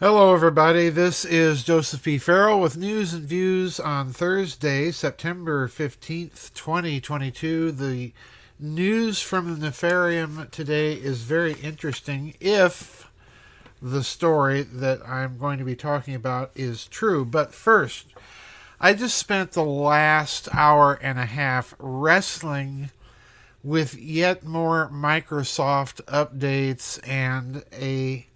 Hello, everybody. This is Joseph P. Farrell with news and views on Thursday, September 15th, 2022. The news from the Nefarium today is very interesting if the story that I'm going to be talking about is true. But first, I just spent the last hour and a half wrestling with yet more Microsoft updates and a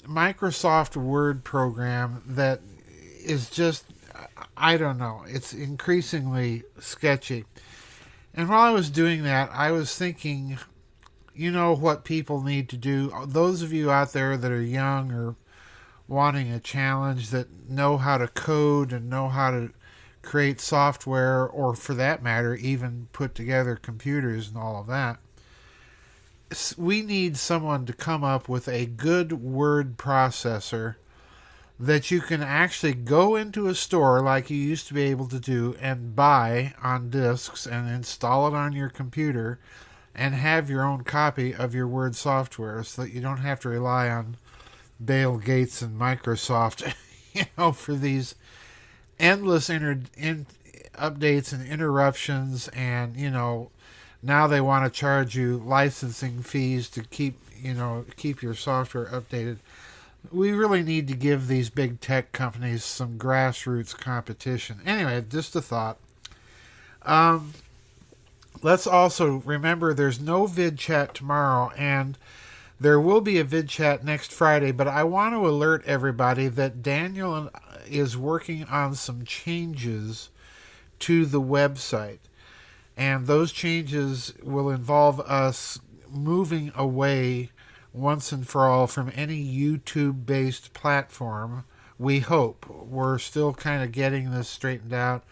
Microsoft Word program that is just, I don't know, it's increasingly sketchy. And while I was doing that, I was thinking, you know what people need to do. Those of you out there that are young or wanting a challenge, that know how to code and know how to create software, or for that matter, even put together computers and all of that, we need someone to come up with a good word processor that you can actually go into a store like you used to be able to do and buy on discs and install it on your computer and have your own copy of your Word software so that you don't have to rely on Bill Gates and Microsoft for these endless updates and interruptions, and now they want to charge you licensing fees to keep your software updated. We really need to give these big tech companies some grassroots competition. Anyway, just a thought. Let's also remember there's no vid chat tomorrow, and there will be a vid chat next Friday, but I want to alert everybody that Daniel is working on some changes to the website. And those changes will involve us moving away once and for all from any YouTube-based platform. We hope. We're still kind of getting this straightened out.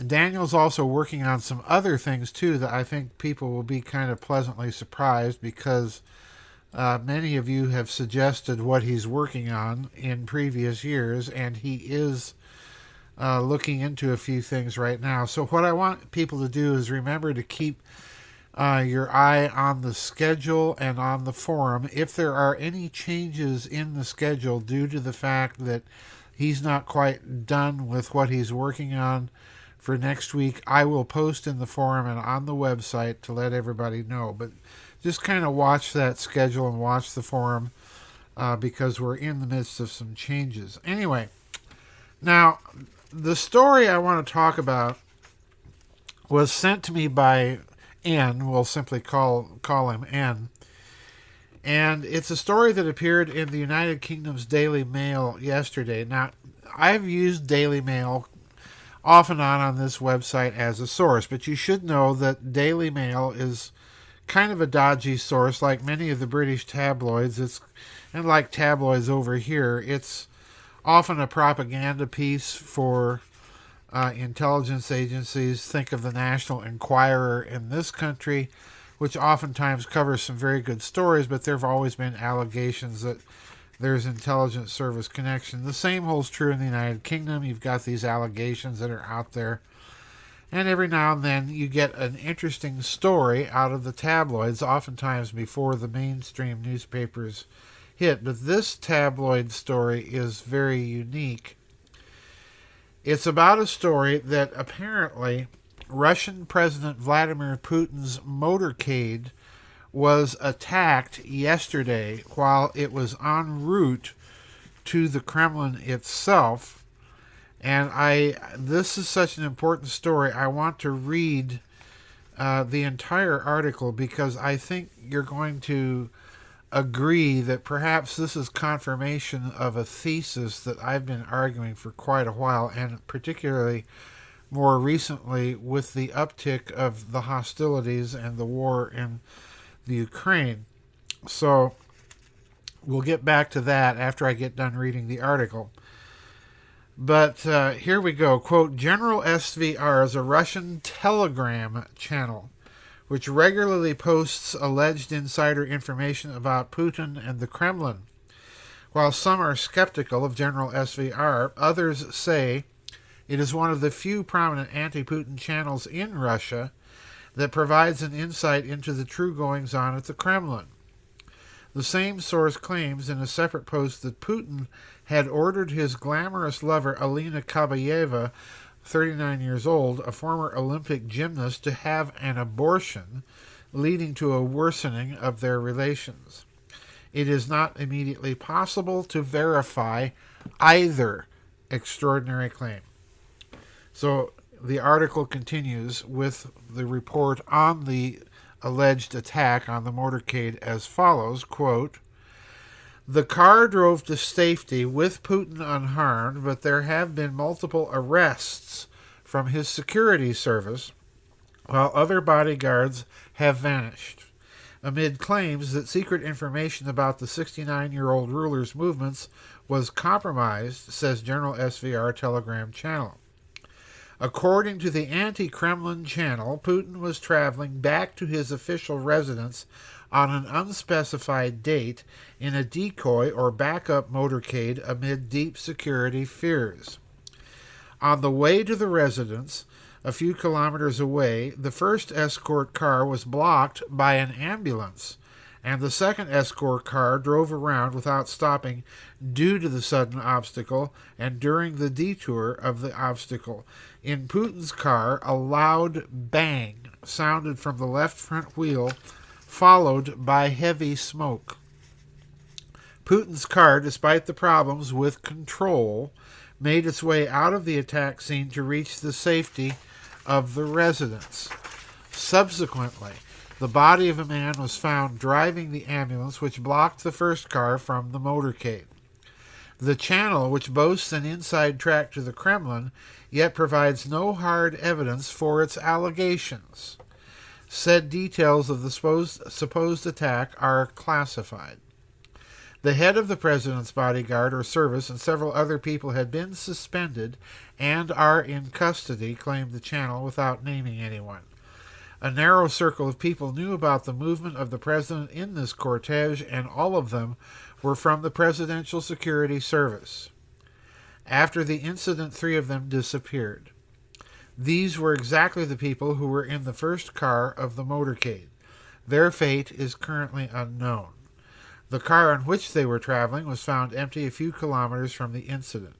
Daniel's also working on some other things, too, that I think people will be kind of pleasantly surprised, because many of you have suggested what he's working on in previous years, and he is looking into a few things right now. So what I want people to do is remember to keep your eye on the schedule and on the forum. If there are any changes in the schedule due to the fact that he's not quite done with what he's working on for next week, I will post in the forum and on the website to let everybody know. But just kind of watch that schedule and watch the forum because we're in the midst of some changes. Anyway, now, the story I want to talk about was sent to me by N. We'll simply call him N. And it's a story that appeared in the United Kingdom's Daily Mail yesterday. Now, I've used Daily Mail off and on this website as a source, but you should know that Daily Mail is kind of a dodgy source, like many of the British tabloids. And like tabloids over here, it's often a propaganda piece for intelligence agencies. Think of the National Enquirer in this country, which oftentimes covers some very good stories, but there have always been allegations that there's intelligence service connection. The same holds true in the United Kingdom. You've got these allegations that are out there, and every now and then you get an interesting story out of the tabloids, oftentimes before the mainstream newspapers hit. But this tabloid story is very unique. It's about a story that apparently Russian President Vladimir Putin's motorcade was attacked yesterday while it was en route to the Kremlin itself. And this is such an important story. I want to read the entire article because I think you're going to agree that perhaps this is confirmation of a thesis that I've been arguing for quite a while, and particularly more recently with the uptick of the hostilities and the war in the Ukraine. So we'll get back to that after I get done reading the article. But here we go. Quote, General SVR is a Russian Telegram channel which regularly posts alleged insider information about Putin and the Kremlin. While some are skeptical of General SVR, others say it is one of the few prominent anti-Putin channels in Russia that provides an insight into the true goings-on at the Kremlin. The same source claims in a separate post that Putin had ordered his glamorous lover Alina Kabayeva, 39 years old, a former Olympic gymnast, to have an abortion, leading to a worsening of their relations. It is not immediately possible to verify either extraordinary claim. So the article continues with the report on the alleged attack on the motorcade as follows, quote, "The car drove to safety with Putin unharmed, but there have been multiple arrests from his security service, while other bodyguards have vanished, amid claims that secret information about the 69-year-old ruler's movements was compromised," says General SVR Telegram channel. According to the anti-Kremlin channel, Putin was traveling back to his official residence on an unspecified date in a decoy or backup motorcade amid deep security fears. On the way to the residence, a few kilometers away, the first escort car was blocked by an ambulance, and the second escort car drove around without stopping due to the sudden obstacle and during the detour of the obstacle. In Putin's car, a loud bang sounded from the left front wheel, followed by heavy smoke. Putin's car, despite the problems with control, made its way out of the attack scene to reach the safety of the residence. Subsequently, the body of a man was found driving the ambulance, which blocked the first car from the motorcade. The channel, which boasts an inside track to the Kremlin, yet provides no hard evidence for its allegations. Said details of the supposed attack are classified. The head of the president's bodyguard or service and several other people had been suspended and are in custody, claimed the channel without naming anyone. A narrow circle of people knew about the movement of the president in this cortege, and all of them were from the Presidential Security Service. After the incident, 3 of them disappeared. These were exactly the people who were in the first car of the motorcade. Their fate is currently unknown. The car on which they were traveling was found empty a few kilometers from the incident."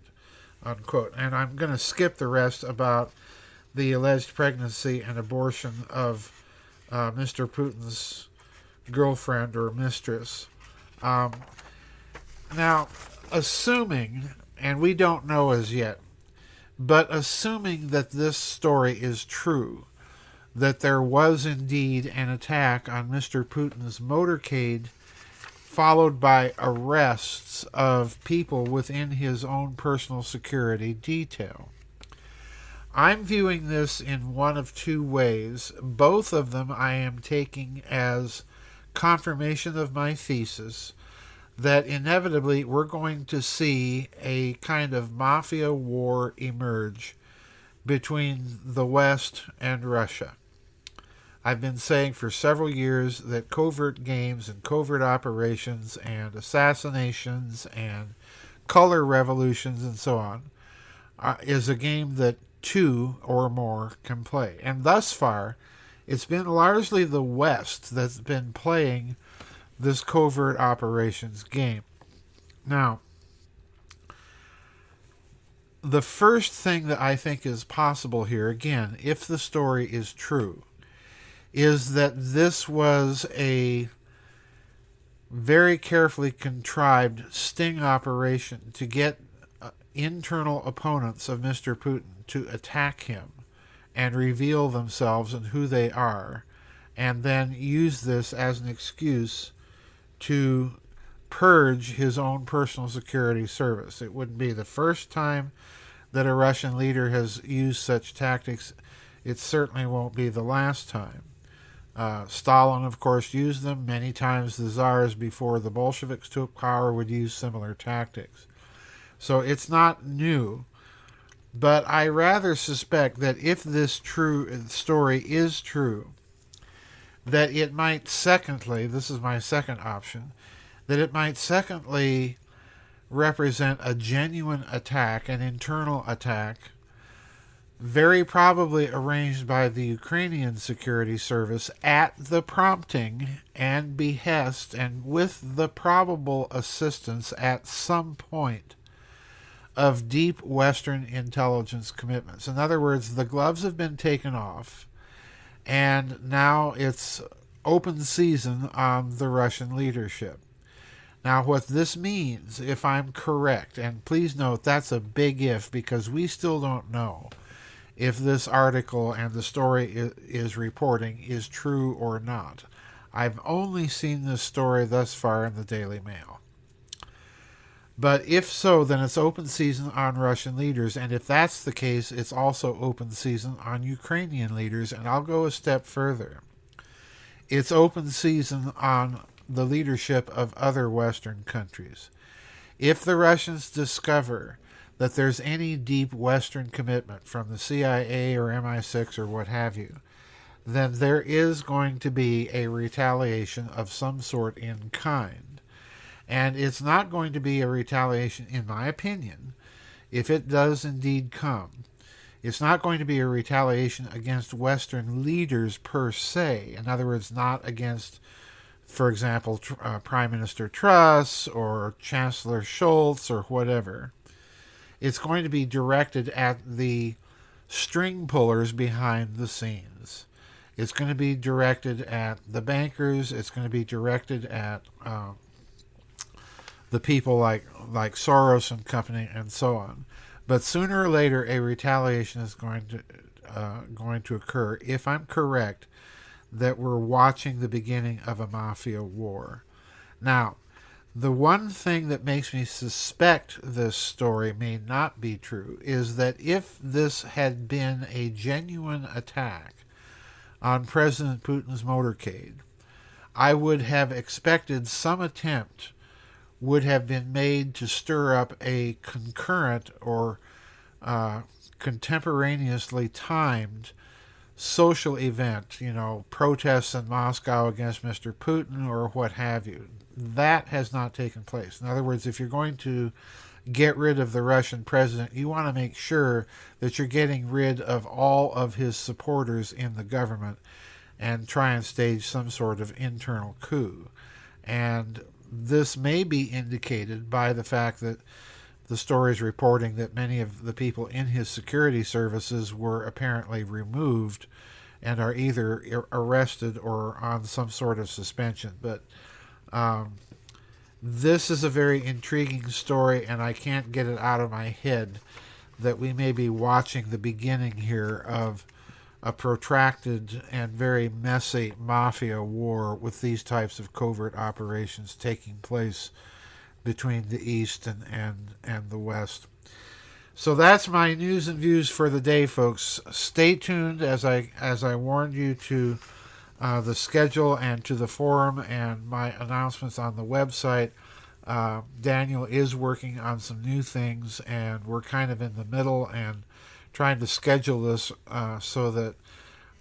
Unquote. And I'm going to skip the rest about the alleged pregnancy and abortion of Mr. Putin's girlfriend or mistress. Now, assuming, and we don't know as yet, but assuming that this story is true, that there was indeed an attack on Mr. Putin's motorcade, followed by arrests of people within his own personal security detail. I'm viewing this in one of 2 ways. Both of them I am taking as confirmation of my thesis that inevitably we're going to see a kind of mafia war emerge between the West and Russia. I've been saying for several years that covert games and covert operations and assassinations and color revolutions and so on is a game that 2 or more can play. And thus far, it's been largely the West that's been playing this covert operations game. Now, the first thing that I think is possible here, again, if the story is true, is that this was a very carefully contrived sting operation to get internal opponents of Mr. Putin to attack him and reveal themselves and who they are, and then use this as an excuse to purge his own personal security service. It wouldn't be the first time that a Russian leader has used such tactics. It certainly won't be the last time. Stalin, of course, used them. Many times the czars before the Bolsheviks took power would use similar tactics. So it's not new. But I rather suspect that if this story is true, that it might secondly, this is my second option, that it might secondly represent a genuine attack, an internal attack, very probably arranged by the Ukrainian security service at the prompting and behest and with the probable assistance at some point of deep Western intelligence commitments. In other words, the gloves have been taken off, and now it's open season on the Russian leadership. Now, what this means, if I'm correct, and please note that's a big if because we still don't know if this article and the story is reporting is true or not. I've only seen this story thus far in the Daily Mail. But if so, then it's open season on Russian leaders, and if that's the case, it's also open season on Ukrainian leaders, and I'll go a step further. It's open season on the leadership of other Western countries. If the Russians discover that there's any deep Western commitment from the CIA or MI6 or what have you, then there is going to be a retaliation of some sort in kind. And it's not going to be a retaliation, in my opinion, if it does indeed come. It's not going to be a retaliation against Western leaders per se. In other words, not against, for example, Prime Minister Truss or Chancellor Scholz or whatever. It's going to be directed at the string pullers behind the scenes. It's going to be directed at the bankers. It's going to be directed at the people like Soros and company and so on. But sooner or later, a retaliation is going to occur. If I'm correct, that we're watching the beginning of a mafia war. Now, the one thing that makes me suspect this story may not be true is that if this had been a genuine attack on President Putin's motorcade, I would have expected some attempt would have been made to stir up a concurrent or contemporaneously timed social event, protests in Moscow against Mr. Putin or what have you. That has not taken place. In other words, if you're going to get rid of the Russian president, you want to make sure that you're getting rid of all of his supporters in the government and try and stage some sort of internal coup. And this may be indicated by the fact that the story is reporting that many of the people in his security services were apparently removed and are either arrested or on some sort of suspension. But this is a very intriguing story, and I can't get it out of my head that we may be watching the beginning here of a protracted and very messy mafia war with these types of covert operations taking place between the East and the West. So that's my news and views for the day, folks. Stay tuned as I warned you to the schedule and to the forum and my announcements on the website. Daniel is working on some new things, and we're kind of in the middle and trying to schedule this so that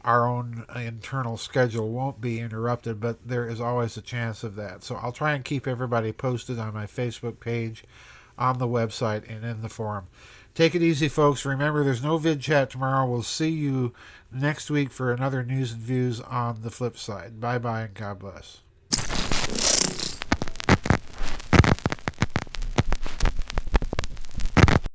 our own internal schedule won't be interrupted, but there is always a chance of that. So I'll try and keep everybody posted on my Facebook page, on the website, and in the forum. Take it easy, folks. Remember, there's no vid chat tomorrow. We'll see you next week for another news and views on the flip side. Bye-bye and God bless.